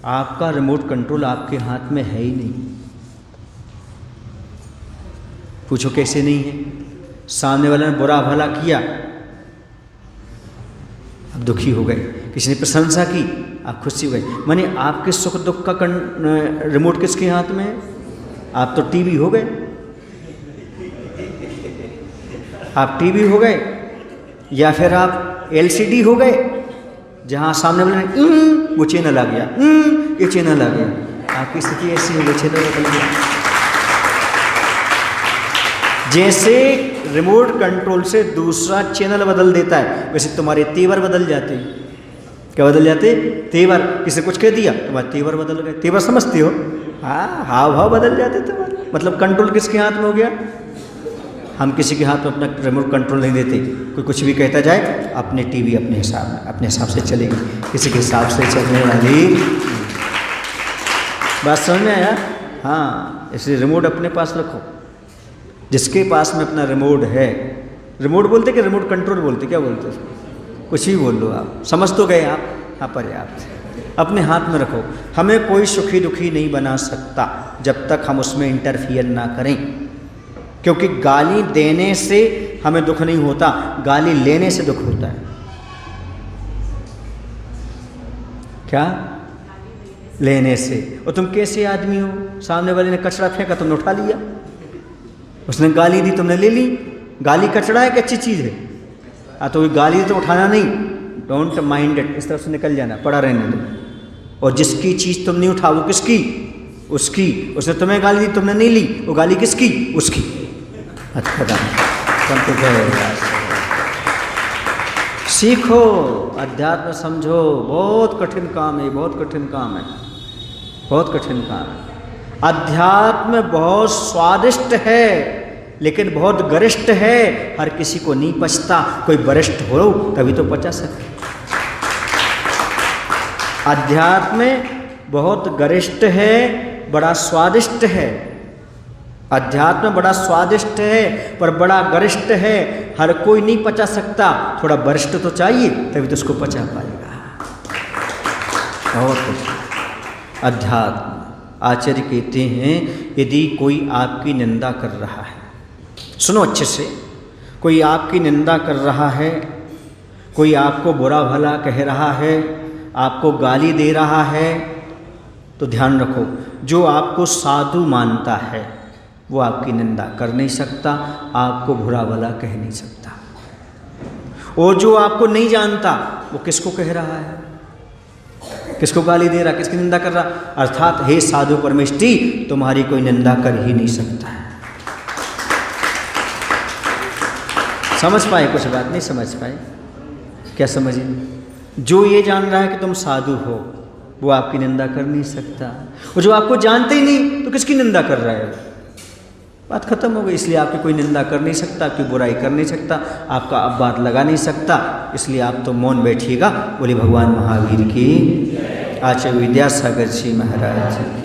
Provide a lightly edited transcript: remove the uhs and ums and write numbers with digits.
आपका remote control आपके हाथ में है ही नहीं। पूछो कैसे नहीं है? सामने वाले ने बुरा भला किया, आप दुखी हो गए। किसी ने प्रशंसा की, आप खुशी हो गए। माने आपके सुख दुख का रिमोट किसके हाथ में है? आप तो टीवी हो गए। आप टीवी हो गए या फिर आप एलसीडी हो गए, जहां सामने वाले वो चैनल आ गया, ये चैनल आ गया। आपकी स्थिति ऐसी हो गई, चैनल बदल गया। जैसे रिमोट कंट्रोल से दूसरा चैनल बदल देता है, वैसे तुम्हारे तेवर बदल जाते हैं। क्या बदल जाते? तेवर। किसी कुछ कह दिया, तुम्हारे तेवर बदल गए। तेवर समझते हो? हाँ, हाव भाव बदल जाते तुम्हारे। मतलब कंट्रोल किसके हाथ में हो गया? हम किसी के हाथ में अपना रिमोट कंट्रोल नहीं देते। कोई कुछ भी कहता जाए, अपने टीवी अपने हिसाब में, अपने हिसाब से चलेगी, किसी के हिसाब से चलने वाली। बात समझ में आया? हाँ, इसलिए रिमोट अपने पास रखो। जिसके पास में अपना रिमोट है, रिमोट बोलते कि रिमोट कंट्रोल बोलते, क्या बोलते उसको? कुछ भी बोल लो आप, समझ तो गए आप। हाँ, पर्याप्त। अपने हाथ में रखो। हमें कोई सुखी दुखी नहीं बना सकता जब तक हम उसमें इंटरफियर ना करें, क्योंकि गाली देने से हमें दुख नहीं होता, गाली लेने से दुख होता है। क्या? लेने से। और तुम कैसे आदमी हो? सामने वाले ने कचरा फेंका, तुमने उठा लिया। उसने गाली दी, तुमने ले ली। गाली कचरा है कि अच्छी चीज़ है? तो गाली तो उठाना नहीं, डोंट माइंड इट, इस तरफ से निकल जाना, पड़ा रहने दो। और जिसकी चीज़ तुम नहीं उठा, वो किसकी? उसकी। उसने तुम्हें गाली दी, तुमने नहीं ली, वो गाली किसकी? उसकी। अच्छा, सीखो, अध्यात्म समझो। बहुत कठिन काम है, बहुत कठिन काम है, बहुत कठिन काम है। अध्यात्म बहुत स्वादिष्ट है, लेकिन बहुत गरिष्ठ है। हर किसी को नहीं पचता। कोई वरिष्ठ हो तभी तो पचा सके। अध्यात्म बहुत गरिष्ठ है, बड़ा स्वादिष्ट है। अध्यात्म बड़ा स्वादिष्ट है पर बड़ा गरिष्ठ है। हर कोई नहीं पचा सकता, थोड़ा वरिष्ठ तो चाहिए, तभी तो उसको पचा पाएगा। बहुत कुछ। अध्यात्म। आचार्य कहते हैं, यदि कोई आपकी निंदा कर रहा है, सुनो अच्छे से, कोई आपकी निंदा कर रहा है, कोई आपको बुरा भला कह रहा है, आपको गाली दे रहा है, तो ध्यान रखो, जो आपको साधु मानता है वो आपकी निंदा कर नहीं सकता, आपको बुरा भला कह नहीं सकता। और जो आपको नहीं जानता वो किसको कह रहा है, किसको गाली दे रहा, किसकी निंदा कर रहा? अर्थात हे साधु परमेष्ठी, तुम्हारी कोई निंदा कर ही नहीं सकता है। समझ पाए? कुछ बात नहीं समझ पाए? क्या समझे? जो ये जान रहा है कि तुम साधु हो, वो आपकी निंदा कर नहीं सकता। और जो आपको जानते ही नहीं, तो किसकी निंदा कर रहा है? बात खत्म हो गई। इसलिए आपकी कोई निंदा कर नहीं सकता, आपकी बुराई कर नहीं सकता, आपका अब बात लगा नहीं सकता। इसलिए आप तो मौन बैठिएगा। बोले भगवान महावीर की। आचार्य विद्यासागर जी महाराज।